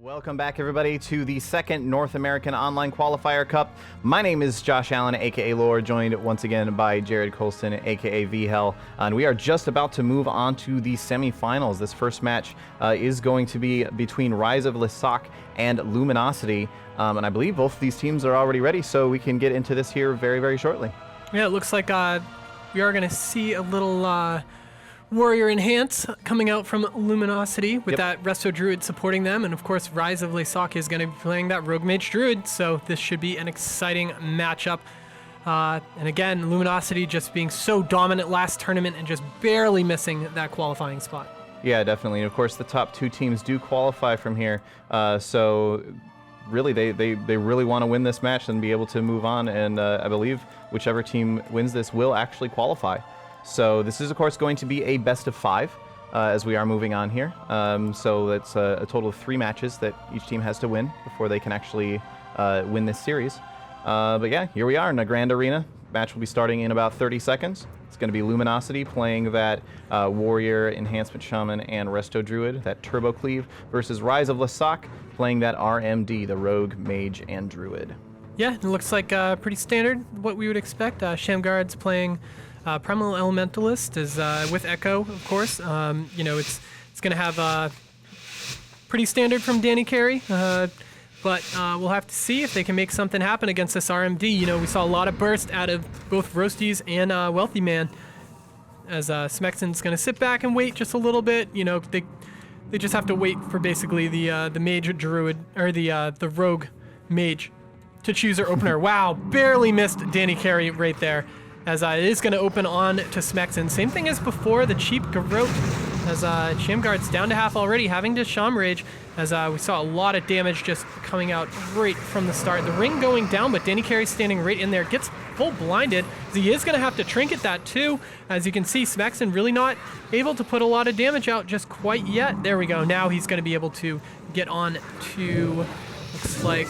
Welcome back, everybody, to the second North American Online Qualifier Cup. My name is Josh Allen, aka Lore, joined once again by Jared Colston, aka VHell, and we are just about to move on to the semifinals. This first match is going to be between Rise of Lisak and Luminosity, and I believe both of these teams are already ready, so we can get into this here very, very shortly. Yeah, it looks like we are going to see a little Warrior Enhance coming out from Luminosity with that Resto Druid supporting them. And of course, Rise of Lisak is going to be playing that Rogue Mage Druid. So this should be an exciting matchup. And again, Luminosity just being so dominant last tournament and just barely missing that qualifying spot. Yeah, definitely. And of course, the top two teams do qualify from here. So really, they really want to win this match and be able to move on. And I believe whichever team wins this will actually qualify. So this is, of course, going to be a best of 5 as we are moving on here. So that's a total of 3 matches that each team has to win before they can actually win this series. But yeah, here we are in a grand arena. Match will be starting in about 30 seconds. It's going to be Luminosity playing that Warrior, Enhancement Shaman, and Resto Druid, that Turbo Cleave, versus Rise of Lisak playing that RMD, the Rogue, Mage, and Druid. Yeah, it looks like pretty standard, what we would expect. Shamguard's playing Primal Elementalist is with Echo, of course. You know, it's going to have pretty standard from Danny Carey, but we'll have to see if they can make something happen against this RMD. You know, we saw a lot of burst out of both Roasties and Wealthy Man, as Smexton's going to sit back and wait just a little bit. You know, they just have to wait for basically the Mage Druid, or the Rogue Mage, to choose their opener. Wow, barely missed Danny Carey right there, as it is going to open on to Smexton. Same thing as before, the cheap Garrote, as Shamguard's down to half already, having to Sham Rage, as we saw a lot of damage just coming out right from the start. The ring going down, but Danny Carey standing right in there, gets full blinded, as he is going to have to trinket that too. As you can see, Smexton really not able to put a lot of damage out just quite yet. There we go, now he's going to be able to get on to... Looks like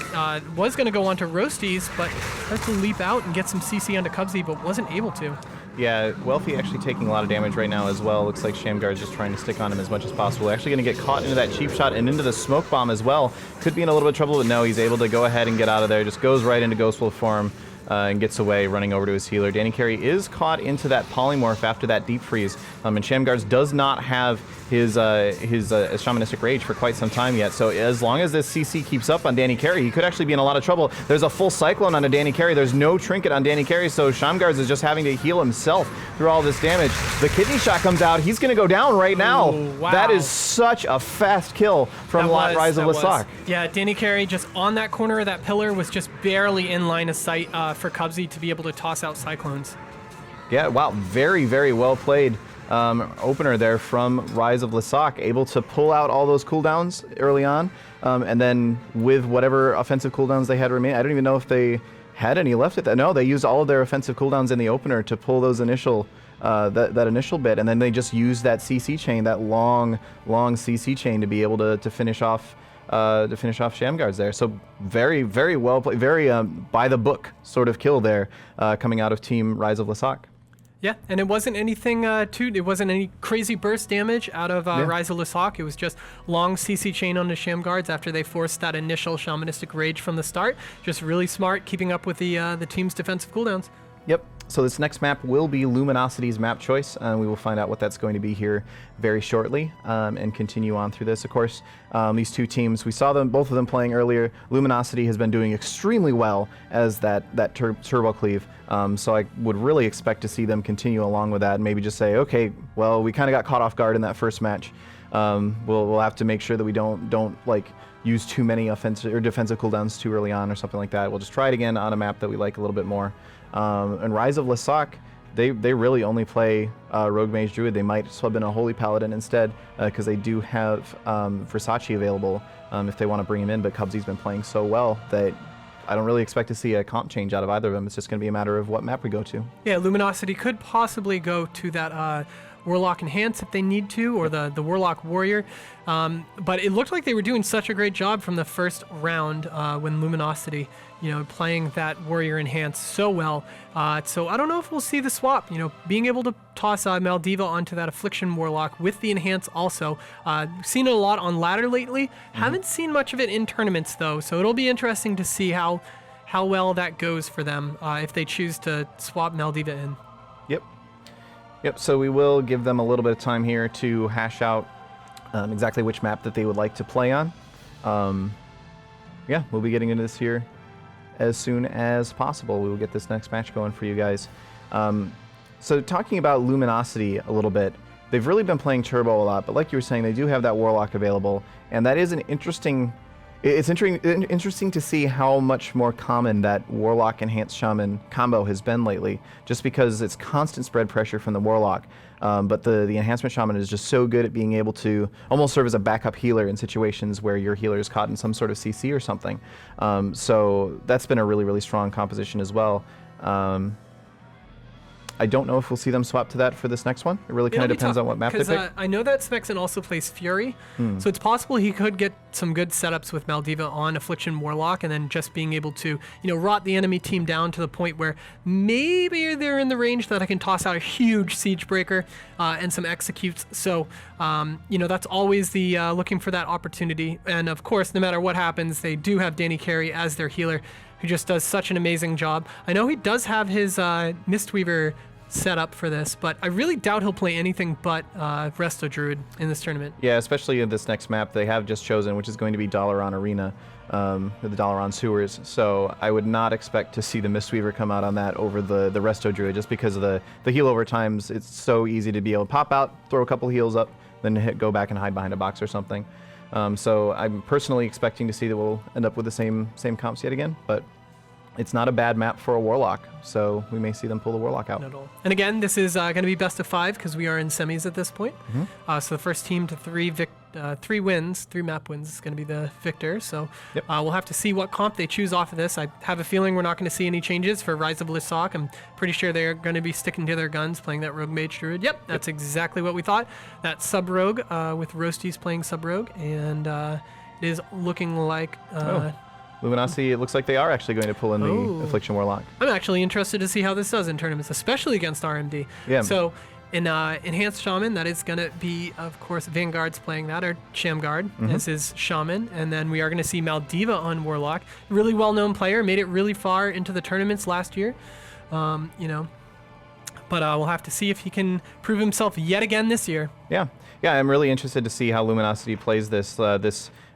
was going to go on to Roasties, but tried to leap out and get some CC onto Cubsy, but wasn't able to. Yeah, Wealthy actually taking a lot of damage right now as well. Looks like Shamguard's just trying to stick on him as much as possible. Actually going to get caught into that cheap shot and into the smoke bomb as well. Could be in a little bit of trouble, but no, he's able to go ahead and get out of there. Just goes right into Ghost Wolf form and gets away, running over to his healer. Danny Carey is caught into that polymorph after that deep freeze, and Shamguard's does not have his shamanistic rage for quite some time yet. So as long as this CC keeps up on Danny Carey, he could actually be in a lot of trouble. There's a full cyclone on a Danny Carey. There's no trinket on Danny Carey, so Shamguard's is just having to heal himself through all this damage. The kidney shot comes out. He's going to go down right now. Ooh, wow. That is such a fast kill from Rise of Lisak. Yeah, Danny Carey just on that corner of that pillar was just barely in line of sight for Cubsy to be able to toss out cyclones. Yeah, wow, very, very well played. Opener there from Rise of Lisak, able to pull out all those cooldowns early on, and then with whatever offensive cooldowns they had remaining, I don't even know if they had any left at that. No, they used all of their offensive cooldowns in the opener to pull those initial that initial bit, and then they just used that CC chain, that long CC chain, to be able to finish off Shamguards there. So very, very well played, very by the book sort of kill there, coming out of Team Rise of Lisak. Yeah, and it wasn't anything it wasn't any crazy burst damage out of Rise of Lisak. It was just long CC chain on the Shamguards after they forced that initial shamanistic rage from the start. Just really smart, keeping up with the team's defensive cooldowns. Yep. So this next map will be Luminosity's map choice. We will find out what that's going to be here very shortly, and continue on through this. Of course, these two teams, we saw both of them playing earlier. Luminosity has been doing extremely well as that Turbo Cleave. So I would really expect to see them continue along with that and maybe just say, okay, well, we kind of got caught off guard in that first match. We'll have to make sure that we don't like use too many offensive or defensive cooldowns too early on or something like that. We'll just try it again on a map that we like a little bit more. And Rise of Lisak, they really only play Rogue Mage Druid. They might sub in a Holy Paladin instead, because they do have Versace available if they want to bring him in, but Cubsy's been playing so well that I don't really expect to see a comp change out of either of them. It's just going to be a matter of what map we go to. Yeah, Luminosity could possibly go to that Warlock Enhance if they need to, or the Warlock Warrior. But it looked like they were doing such a great job from the first round when Luminosity, playing that Warrior Enhance so well. So I don't know if we'll see the swap, being able to toss Maldiva onto that Affliction Warlock with the Enhance also. Seen it a lot on ladder lately. Haven't seen much of it in tournaments though, so it'll be interesting to see how well that goes for them if they choose to swap Maldiva in. Yep, so we will give them a little bit of time here to hash out exactly which map that they would like to play on. We'll be getting into this here as soon as possible. We will get this next match going for you guys. So talking about Luminosity a little bit, they've really been playing Turbo a lot, but like you were saying, they do have that Warlock available, and that is an interesting... It's interesting to see how much more common that Warlock Enhanced Shaman combo has been lately, just because it's constant spread pressure from the Warlock. But the Enhancement Shaman is just so good at being able to almost serve as a backup healer in situations where your healer is caught in some sort of CC or something. So that's been a really, really strong composition as well. I don't know if we'll see them swap to that for this next one. It really kind of depends on what map they pick. I know that Smexen also plays Fury, so it's possible he could get some good setups with Maldiva on Affliction Warlock, and then just being able to, rot the enemy team down to the point where maybe they're in the range that I can toss out a huge Siege Breaker and some executes. So, that's always the looking for that opportunity. And of course, no matter what happens, they do have Danny Carey as their healer, who just does such an amazing job. I know he does have his Mistweaver set up for this, but I really doubt he'll play anything but Resto Druid in this tournament. Yeah, especially in this next map they have just chosen, which is going to be Dalaran Arena, or the Dalaran Sewers. So I would not expect to see the Mistweaver come out on that over the Resto Druid, just because of the heal over times. It's so easy to be able to pop out, throw a couple heals up, then go back and hide behind a box or something. So I'm personally expecting to see that we'll end up with the same comps yet again, but it's not a bad map for a Warlock, so we may see them pull the Warlock out. Not at all. And again, this is going to be best of 5 because we are in semis at this point. So the first team to 3 map wins is going to be the victor. So we'll have to see what comp they choose off of this. I have a feeling we're not going to see any changes for Rise of Lissoc. I'm pretty sure they're going to be sticking to their guns, playing that Rogue Mage Druid. Yep, that's exactly what we thought. That Sub Rogue with Roasties playing Sub Rogue, and it is looking like... Luminosity, it looks like they are actually going to pull in the Affliction Warlock. I'm actually interested to see how this does in tournaments, especially against RMD. Yeah. So in Enhanced Shaman, that is going to be, of course, Vanguard's playing that, or Shamguard as his Shaman. And then we are going to see Maldiva on Warlock. Really well-known player, made it really far into the tournaments last year. But we'll have to see if he can prove himself yet again this year. Yeah, I'm really interested to see how Luminosity plays this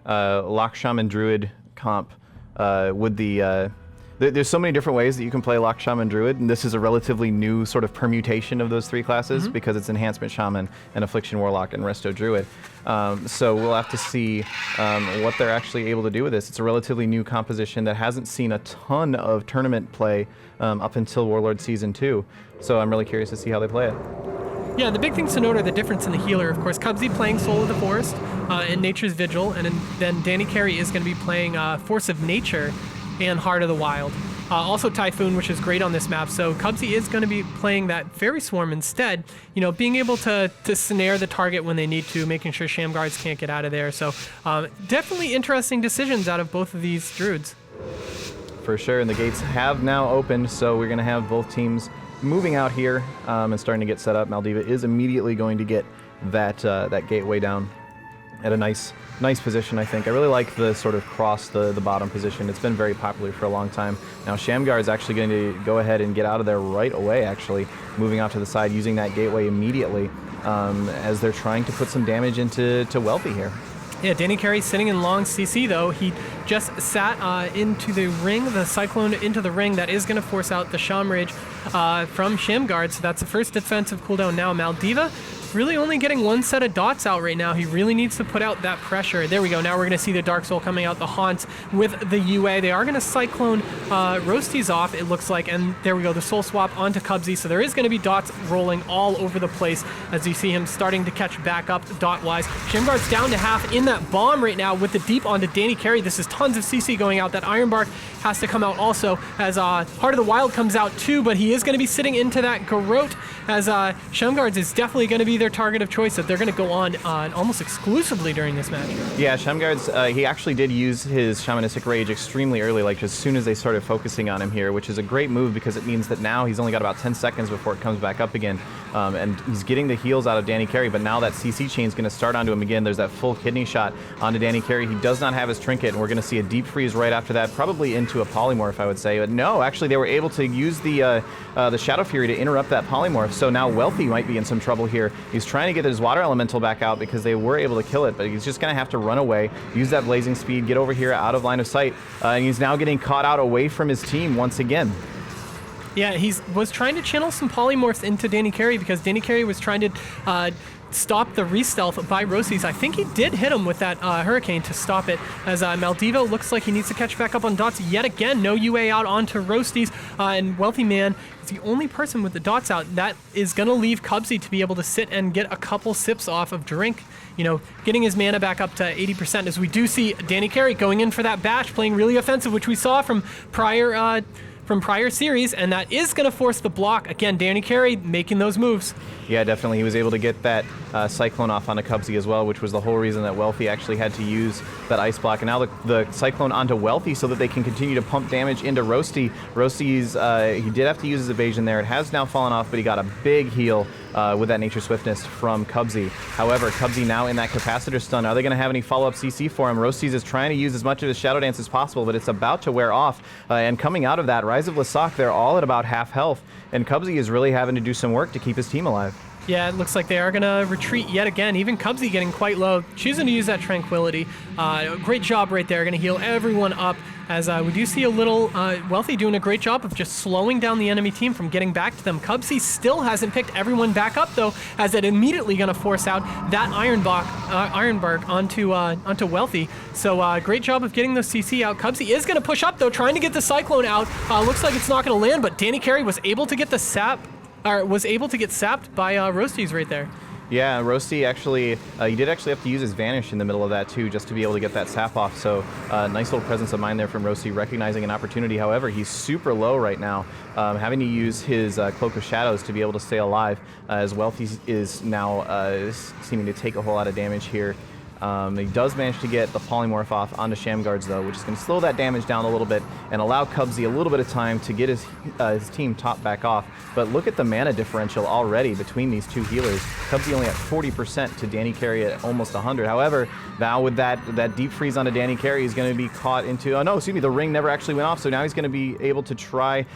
Lock Shaman Druid comp. There's so many different ways that you can play Lock Shaman Druid, and this is a relatively new sort of permutation of those 3 classes because it's Enhancement Shaman and Affliction Warlock and Resto Druid. So we'll have to see what they're actually able to do with this. It's a relatively new composition that hasn't seen a ton of tournament play up until Warlord Season 2. So I'm really curious to see how they play it. Yeah, the big things to note are the difference in the healer. Of course, Cubsy playing Soul of the Forest and Nature's Vigil, and then Danny Carey is going to be playing Force of Nature and Heart of the Wild. Also Typhoon, which is great on this map. So Cubsy is going to be playing that Fairy Swarm instead, being able to snare the target when they need to, making sure Shamguards can't get out of there. So definitely interesting decisions out of both of these Druids. For sure, and the gates have now opened, so we're going to have both teams moving out here and starting to get set up. Maldiva is immediately going to get that gateway down at a nice position, I think. I really like the sort of cross the bottom position. It's been very popular for a long time. Now Shamgar is actually going to go ahead and get out of there right away, actually, moving out to the side, using that gateway immediately as they're trying to put some damage into Wealthy here. Yeah, Danny Carey sitting in long CC, though. He just sat into the ring, the Cyclone into the ring. That is going to force out the Shamrage from Shamguard, so that's the first defensive cooldown now. Maldiva really only getting 1 set of dots out right now. He really needs to put out that pressure. There we go. Now we're going to see the Dark Soul coming out, the Haunts with the UA. They are going to Cyclone Roasties off, it looks like, and there we go, the Soul Swap onto Cubsy. So there is going to be dots rolling all over the place as you see him starting to catch back up dot-wise. Shamguard's down to half in that bomb right now with the deep onto Danny Carey. This is tons of CC going out. That Ironbark has to come out also as Heart of the Wild comes out too, but he is going to be sitting into that Garrote as Shamguards is definitely going to be be their target of choice that they're going to go on almost exclusively during this match. Yeah, Shamgard's, he actually did use his Shamanistic Rage extremely early, like as soon as they started focusing on him here, which is a great move because it means that now he's only got about 10 seconds before it comes back up again. And he's getting the heals out of Danny Carey, but now that CC chain's going to start onto him again. There's that full kidney shot onto Danny Carey. He does not have his trinket, and we're going to see a deep freeze right after that, probably into a polymorph, I would say. But no, actually, they were able to use the Shadow Fury to interrupt that polymorph, so now Wealthy might be in some trouble here. He's trying to get his Water Elemental back out because they were able to kill it, but he's just going to have to run away, use that Blazing Speed, get over here out of line of sight, and he's now getting caught out away from his team once again. Yeah, he was trying to channel some polymorphs into Danny Carey because Danny Carey was trying to stop the re-stealth by Rosties. I think he did hit him with that Hurricane to stop it, as Maldivo looks like he needs to catch back up on dots yet again. No UA out onto Rosties, and Wealthy Man is the only person with the dots out. That is going to leave Cubsy to be able to sit and get a couple sips off of drink, you know, getting his mana back up to 80%, as we do see Danny Carey going in for that bash, playing really offensive, which we saw from prior series, and that is going to force the block. Again, Danny Carey making those moves. Yeah, definitely. He was able to get that Cyclone off onto Cubsy as well, which was the whole reason that Wealthy actually had to use that Ice Block. And now the Cyclone onto Wealthy so that they can continue to pump damage into Roasty. Roasty's, he did have to use his evasion there. It has now fallen off, but he got a big heal with that Nature Swiftness from Cubsy. However, Cubsy now in that Capacitor stun. Are they going to have any follow-up CC for him? Roasties is trying to use as much of his Shadow Dance as possible, but it's about to wear off. And coming out of that, Rise of Lassak, they're all at about half health. And Cubsy is really having to do some work to keep his team alive. Yeah, it looks like they are going to retreat yet again. Even Cubsy getting quite low, choosing to use that Tranquility. Great job right there. Going to heal everyone up, as we do see a little Wealthy doing a great job of just slowing down the enemy team from getting back to them. Cubsy still hasn't picked everyone back up, though, as it immediately going to force out that Ironbark onto Wealthy. So great job of getting the CC out. Cubsy is going to push up, though, trying to get the Cyclone out. Looks like it's not going to land, but Danny Carey was able to get the sap. Was able to get sapped by Roasties right there. Yeah, Roasty actually, he did actually have to use his Vanish in the middle of that too, just to be able to get that sap off. So nice little presence of mind there from Roasty, recognizing an opportunity. However, he's super low right now, having to use his Cloak of Shadows to be able to stay alive, as Wealthy is now seeming to take a whole lot of damage here. He does manage to get the Polymorph off onto Shamguards, though, which is going to slow that damage down a little bit and allow Cubsy a little bit of time to get his team top back off. But look at the mana differential already between these two healers. Cubsy only at 40% to Danny Carey at almost 100. However, now with that deep freeze onto Danny Carey, he's going to be caught into... Oh, no, excuse me, the ring never actually went off, so now he's going to be able to try...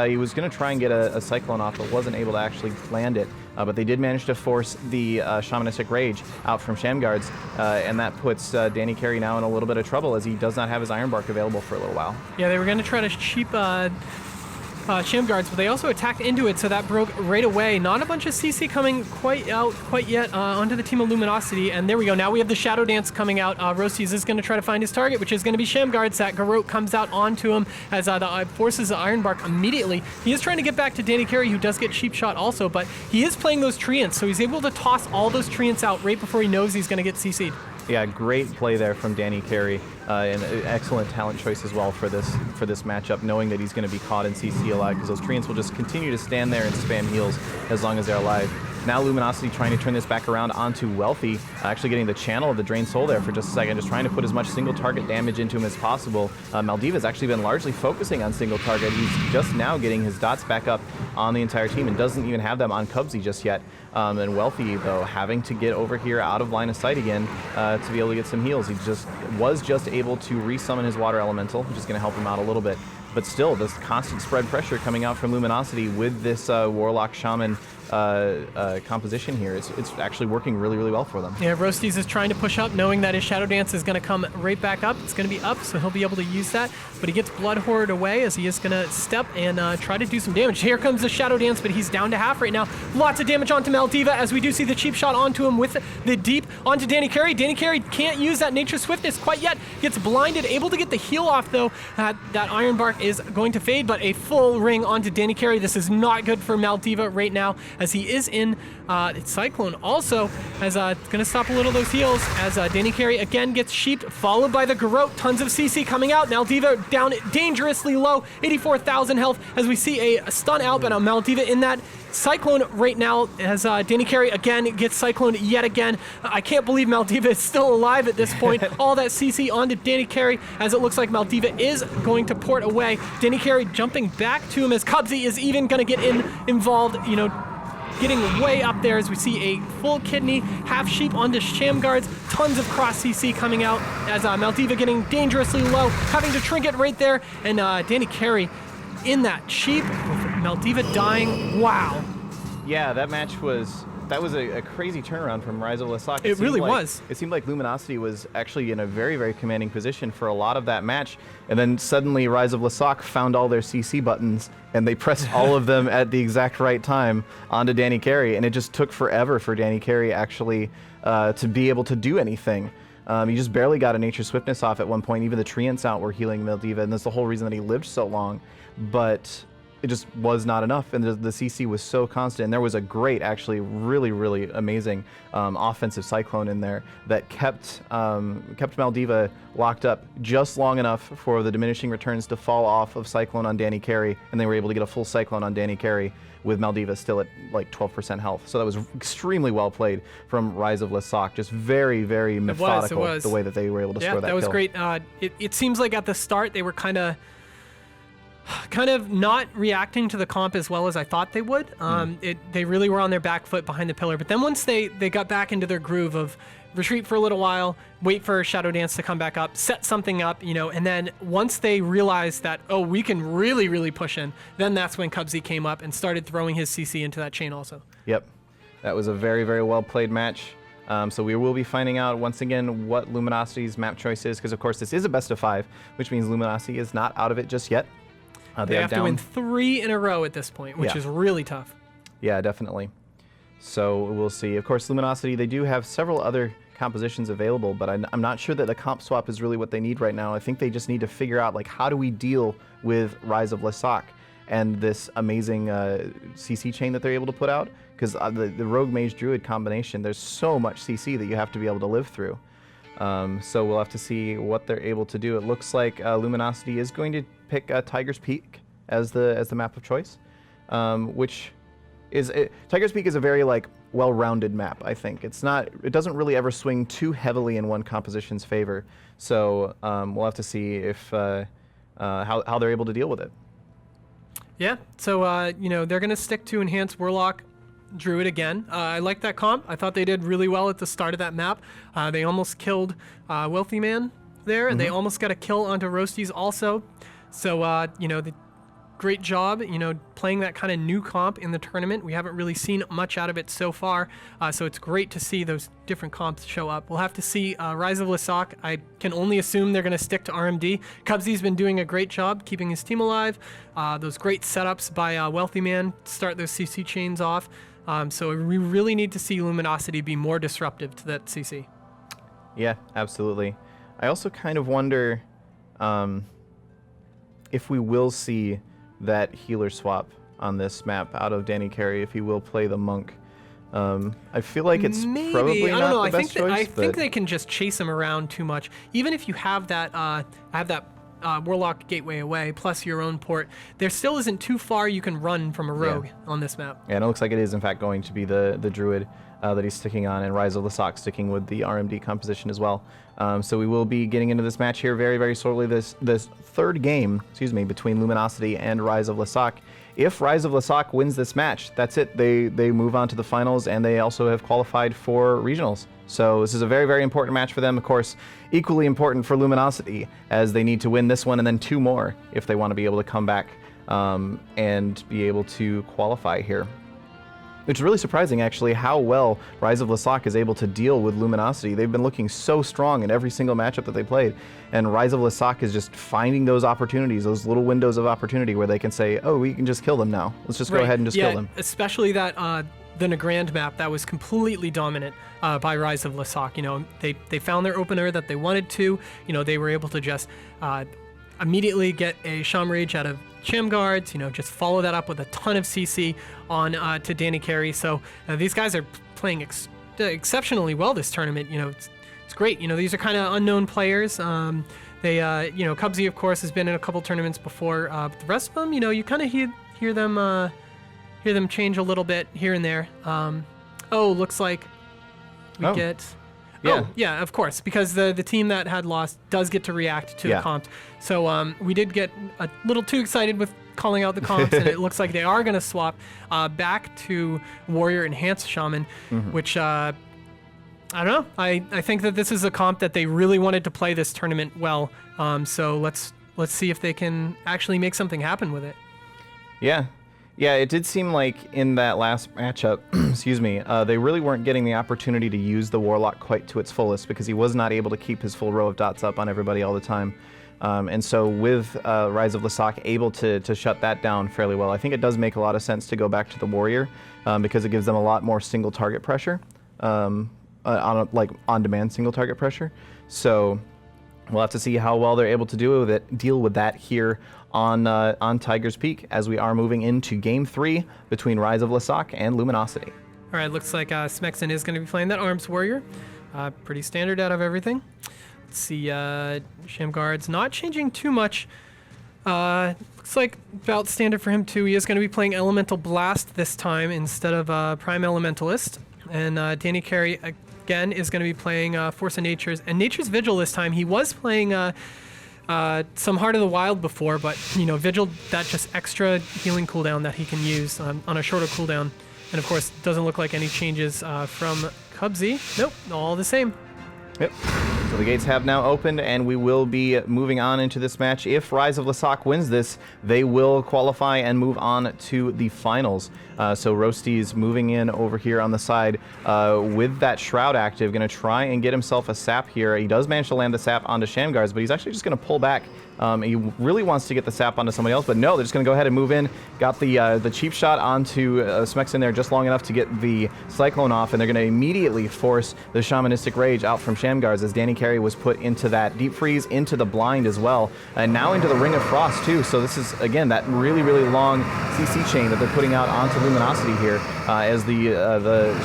he was going to try and get a Cyclone off, but wasn't able to actually land it. But they did manage to force the Shamanistic Rage out from Shamguards, and that puts Danny Carey now in a little bit of trouble, as he does not have his Ironbark available for a little while. Yeah, they were going to try to cheap Shamguards, but they also attacked into it, so that broke right away. Not a bunch of CC coming quite yet onto the team of Luminosity, and there we go. Now we have the Shadow Dance coming out. Roasties is going to try to find his target, which is going to be Shamguards. That Garrote comes out onto him as forces the Ironbark immediately. He is trying to get back to Danny Carey, who does get cheap shot also, but he is playing those Treants, so he's able to toss all those Treants out right before he knows he's going to get CC'd. Yeah, great play there from Danny Carey, and excellent talent choice as well for this matchup, knowing that he's going to be caught in CC alive, because those Treants will just continue to stand there and spam heals as long as they're alive. Now Luminosity trying to turn this back around onto Wealthy, actually getting the channel of the Drained Soul there for just a second, just trying to put as much single target damage into him as possible. Maldiva's actually been largely focusing on single target. He's just now getting his dots back up on the entire team and doesn't even have them on Cubsy just yet. And Wealthy, though, having to get over here out of line of sight again to be able to get some heals. He was just able to resummon his Water Elemental, which is going to help him out a little bit. But still, this constant spread pressure coming out from Luminosity with this Warlock Shaman composition here, it's actually working really, really well for them. Yeah, Roasties is trying to push up, knowing that his Shadow Dance is going to come right back up. It's going to be up, so he'll be able to use that. But he gets Blood Horde away, as he is going to step and try to do some damage. Here comes the Shadow Dance, but he's down to half right now. Lots of damage onto Maldiva, as we do see the cheap shot onto him with the deep onto Danny Carey. Danny Carey can't use that Nature Swiftness quite yet. Gets blinded, able to get the heal off, though. That Ironbark is going to fade, but a full ring onto Danny Carey. This is not good for Maldiva right now, as he is in Cyclone. Also, as going to stop a little of those heals, as Danny Carey again gets sheeped, followed by the Garrote. Tons of CC coming out. Maldiva down dangerously low, 84,000 health, as we see a stun out, but Maldiva in that Cyclone right now, as Danny Carey again gets Cycloned yet again. I can't believe Maldiva is still alive at this point. All that CC onto Danny Carey, as it looks like Maldiva is going to port away. Danny Carey jumping back to him, as Cubsy is even going to get involved, getting way up there, as we see a full kidney, half sheep onto Shamguards, tons of cross CC coming out, as Maldiva getting dangerously low, having to trinket right there, and Danny Carey in that sheep with Maldiva dying. Wow. Yeah, that match was a crazy turnaround from Rise of Lasok. It really was. It seemed like Luminosity was actually in a very, very commanding position for a lot of that match, and then suddenly Rise of Lasok found all their CC buttons, and they pressed all of them at the exact right time onto Danny Carey, and it just took forever for Danny Carey actually to be able to do anything. He just barely got a Nature Swiftness off at one point. Even the Treants out were healing Maldiva, and that's the whole reason that he lived so long. But it just was not enough, and the CC was so constant. And there was a great, actually really, really amazing offensive Cyclone in there that kept Maldiva locked up just long enough for the diminishing returns to fall off of Cyclone on Danny Carey, and they were able to get a full Cyclone on Danny Carey with Maldiva still at like 12% health. So that was extremely well played from Rise of Lasok. Just very, very methodical the way that they were able to score that kill. Yeah, that was great. It seems like at the start they were kind of not reacting to the comp as well as I thought they would. They really were on their back foot behind the pillar. But then once they got back into their groove of retreat for a little while, wait for Shadow Dance to come back up, set something up, and then once they realized that, oh, we can really, really push in, then that's when Cubsy came up and started throwing his CC into that chain also. Yep. That was a very, very well played match. So we will be finding out once again what Luminosity's map choice is, because of course this is a best of 5, which means Luminosity is not out of it just yet. They have to win 3 in a row at this point, which is really tough. Yeah, definitely. So we'll see. Of course, Luminosity, they do have several other compositions available, but I'm not sure that the comp swap is really what they need right now. I think they just need to figure out, like, how do we deal with Rise of Lasok and this amazing CC chain that they're able to put out? Because the Rogue Mage Druid combination, there's so much CC that you have to be able to live through. So we'll have to see what they're able to do. It looks like Luminosity is going to pick Tiger's Peak as the map of choice, which is Tiger's Peak is a very well-rounded map. I think it doesn't really ever swing too heavily in one composition's favor. So we'll have to see if how they're able to deal with it. Yeah. So they're gonna stick to Enhanced Warlock Druid again. I like that comp. I thought they did really well at the start of that map. They almost killed Wealthy Man there, and they almost got a kill onto Roasties also. So, great job, playing that kind of new comp in the tournament. We haven't really seen much out of it so far, so it's great to see those different comps show up. We'll have to see Rise of Lasok. I can only assume they're going to stick to RMD. Cubsy's been doing a great job keeping his team alive. Those great setups by Wealthy Man to start those CC chains off. So we really need to see Luminosity be more disruptive to that CC. Yeah, absolutely. I also kind of wonder if we will see that healer swap on this map out of Danny Carey, if he will play the monk. I feel like it's probably not the best choice. I think they can just chase him around too much. Even if you have that Warlock Gateway away, plus your own port, there still isn't too far you can run from a rogue on this map. Yeah, and it looks like it is in fact going to be the Druid that he's sticking on, and Rise of Lasok sticking with the RMD composition as well. So we will be getting into this match here very, very shortly. This third game, between Luminosity and Rise of Lasok. If Rise of Lasok wins this match, that's it. They move on to the finals, and they also have qualified for regionals. So this is a very, very important match for them. Of course, equally important for Luminosity, as they need to win this one and then 2 more if they want to be able to come back and be able to qualify here. It's really surprising, actually, how well Rise of Lasok is able to deal with Luminosity. They've been looking so strong in every single matchup that they played, and Rise of Lasok is just finding those opportunities, those little windows of opportunity where they can say, oh, we can just kill them now. Let's just go ahead and just kill them. Especially that the Nagrand map that was completely dominant by Rise of Lasok. They found their opener that they wanted to. They were able to just immediately get a Sham Rage out of Sham Guards, just follow that up with a ton of CC on to Danny Carey. So these guys are playing exceptionally well this tournament. It's great. These are kind of unknown players. Cubsy, of course, has been in a couple tournaments before, but the rest of them, you kind of hear them change a little bit here and there. Looks like we get. Yeah. Oh, yeah, of course, because the team that had lost does get to react to the comps. So we did get a little too excited with calling out the comps, and it looks like they are going to swap back to Warrior Enhanced Shaman, which I don't know. I think that this is a comp that they really wanted to play this tournament well. So let's see if they can actually make something happen with it. Yeah, it did seem like in that last matchup, excuse me, they really weren't getting the opportunity to use the Warlock quite to its fullest because he was not able to keep his full row of dots up on everybody all the time. And so with Rise of Lassak able to shut that down fairly well, I think it does make a lot of sense to go back to the Warrior because it gives them a lot more single target pressure, on-demand single target pressure. So we'll have to see how well they're able to deal with that here on Tiger's Peak as we are moving into Game 3 between Rise of Lassak and Luminosity. All right, looks like Smexon is going to be playing that Arms Warrior. Pretty standard out of everything. Let's see, Sham Guards not changing too much. Looks like about standard for him too. He is going to be playing Elemental Blast this time instead of Prime Elementalist. And Danny Carey again is going to be playing Force of Nature's and Nature's Vigil this time. He was playing some Heart of the Wild before, but Vigil, that just extra healing cooldown that he can use on a shorter cooldown. And of course, doesn't look like any changes from Cubsy. Nope, all the same. Yep. So the gates have now opened, and we will be moving on into this match. If Rise of Lassak wins this, they will qualify and move on to the finals. So Roasty's moving in over here on the side with that Shroud active, going to try and get himself a sap here. He does manage to land the sap onto Shamguards, but he's actually just going to pull back. He really wants to get the sap onto somebody else, but no, they're just going to go ahead and move in. Got the cheap shot onto Smexon there just long enough to get the Cyclone off, and they're going to immediately force the Shamanistic Rage out from Shamguards as Danny Carey was put into that Deep Freeze, into the Blind as well, and now into the Ring of Frost too. So this is, again, that really, really long CC chain that they're putting out onto Luminosity here as the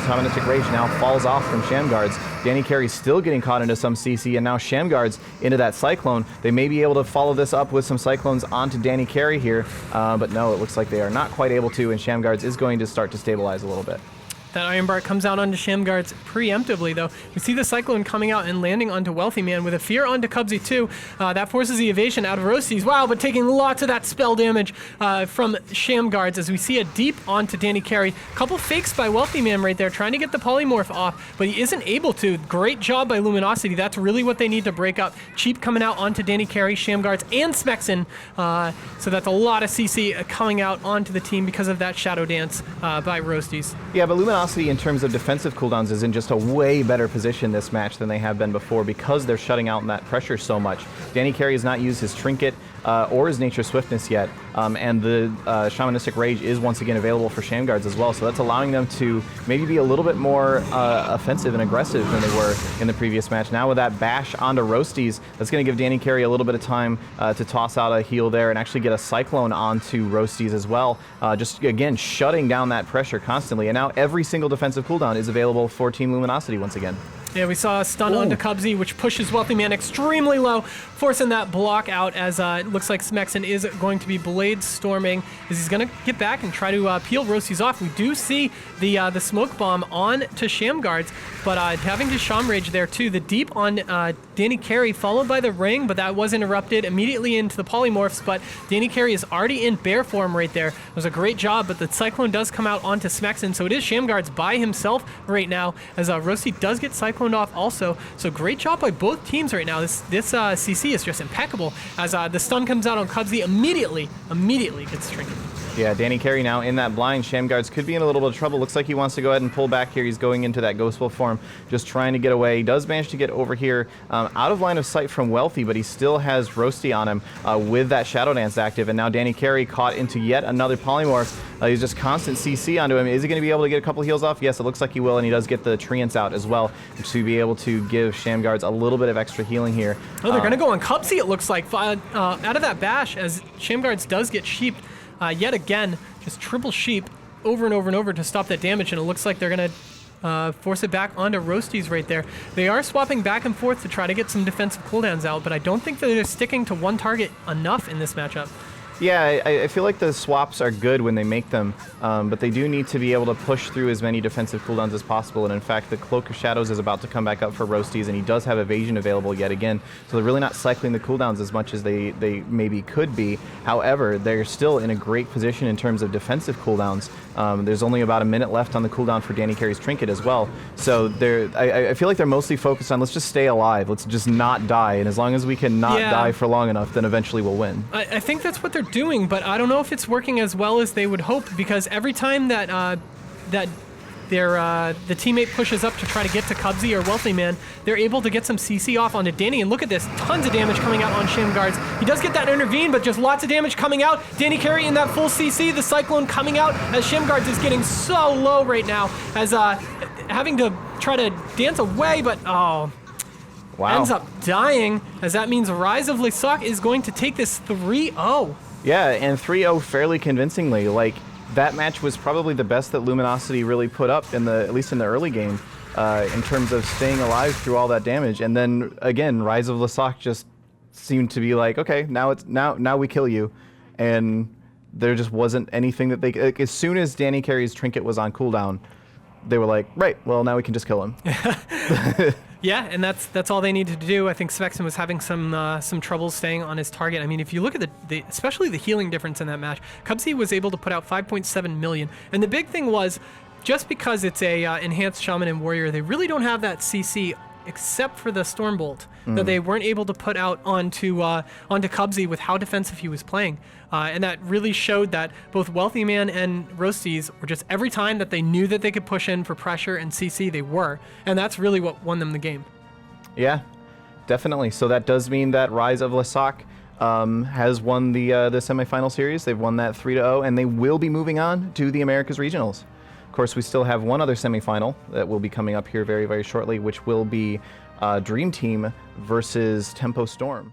Shamanistic Rage now falls off from Shamguards. Danny Carey's still getting caught into some CC, and now Shamguards into that Cyclone. They may be able to follow this up with some Cyclones onto Danny Carey here, but no, it looks like they are not quite able to, and Shamguards is going to start to stabilize a little bit. That Iron Bark comes out onto Shamguards preemptively, though. We see the Cyclone coming out and landing onto Wealthy Man with a Fear onto Cubsy, too. That forces the evasion out of Roasties. Wow, but taking lots of that spell damage from Shamguards as we see a deep onto Danny Carey. Couple fakes by Wealthy Man right there, trying to get the Polymorph off, but he isn't able to. Great job by Luminosity. That's really what they need to break up. Cheap coming out onto Danny Carey, Shamguards, and Smexon. So that's a lot of CC coming out onto the team because of that Shadow Dance by Roasties. Yeah, but Luminosity in terms of defensive cooldowns is in just a way better position this match than they have been before because they're shutting out that pressure so much. Danny Carey has not used his Trinket or his Nature Swiftness yet, and the Shamanistic Rage is once again available for Shamguards as well, so that's allowing them to maybe be a little bit more offensive and aggressive than they were in the previous match. Now with that bash onto Roasties, that's going to give Danny Carey a little bit of time to toss out a heal there and actually get a Cyclone onto Roasties as well, just again shutting down that pressure constantly, and now every single defensive cooldown is available for Team Luminosity once again. Yeah, we saw a stun onto Cubsy, which pushes Wealthy Man extremely low, forcing that block out as it looks like Smexon is going to be Blade Storming as he's going to get back and try to peel Roasties off. We do see the Smoke Bomb on to Shamguards, but having to Sham Rage there too. The deep on Danny Carey, followed by the Ring, but that was interrupted immediately into the Polymorphs, but Danny Carey is already in bear form right there. It was a great job, but the Cyclone does come out onto Smexon, so it is Shamguards by himself right now as Roasty does get Cyclone off also. So great job by both teams right now. This CC is just impeccable as the stun comes out on Cubsy immediately gets Trinket. Yeah, Danny Carey now in that blind. Shamguards could be in a little bit of trouble. Looks like he wants to go ahead and pull back here. He's going into that Ghost Wolf form, just trying to get away. He does manage to get over here out of line of sight from Wealthy, but he still has Roasty on him with that Shadow Dance active. And now Danny Carey caught into yet another Polymorph. He's just constant CC onto him. Is he going to be able to get a couple heals off? Yes, it looks like he will, and he does get the Treants out as well to be able to give Shamguards a little bit of extra healing here. Oh, they're going to go on Cubsy, it looks like. Out of that bash, as Shamguards does get sheeped yet again, just triple sheep over and over and over to stop that damage, and it looks like they're going to force it back onto Roasties right there. They are swapping back and forth to try to get some defensive cooldowns out, but I don't think that they're sticking to one target enough in this matchup. Yeah, I feel like the swaps are good when they make them, but they do need to be able to push through as many defensive cooldowns as possible. And in fact, the Cloak of Shadows is about to come back up for Roasties, and he does have evasion available yet again. So they're really not cycling the cooldowns as much as they maybe could be. However, they're still in a great position in terms of defensive cooldowns. There's only about a minute left on the cooldown for Danny Carey's Trinket as well. So I feel like they're mostly focused on, let's just stay alive. Let's just not die. And as long as we can not die for long enough, then eventually we'll win. I think that's what they're doing, but I don't know if it's working as well as they would hope, because every time that the teammate pushes up to try to get to Cubsy or Wealthy Man, they're able to get some CC off onto Danny. And look at this, tons of damage coming out on Shamguards. He does get that intervene, but just lots of damage coming out. Danny Carey in that full CC, the Cyclone coming out as Shamguards is getting so low right now, as having to try to dance away, but ends up dying, as that means Rise of Lesak is going to take this 3-0. Yeah, and 3-0 fairly convincingly. Like, that match was probably the best that Luminosity really put up at least in the early game, in terms of staying alive through all that damage. And then again, Rise of Lesak just seemed to be like, okay, now we kill you, and there just wasn't anything that they. Like, as soon as Danny Carey's Trinket was on cooldown, they were like, right, well now we can just kill him. Yeah, and that's all they needed to do. I think Svexen was having some trouble staying on his target. I mean, if you look at especially the healing difference in that match, Cubsy was able to put out 5.7 million. And the big thing was, just because it's a enhanced Shaman and Warrior, they really don't have that CC except for the Stormbolt that they weren't able to put out onto Cubsy with how defensive he was playing. And that really showed that both Wealthy Man and Roasties were just, every time that they knew that they could push in for pressure and CC, they were. And that's really what won them the game. Yeah, definitely. So that does mean that Rise of Lesak has won the semifinal series. They've won that 3-0, and they will be moving on to the Americas Regionals. Of course, we still have one other semifinal that will be coming up here very, very shortly, which will be Dream Team versus Tempo Storm.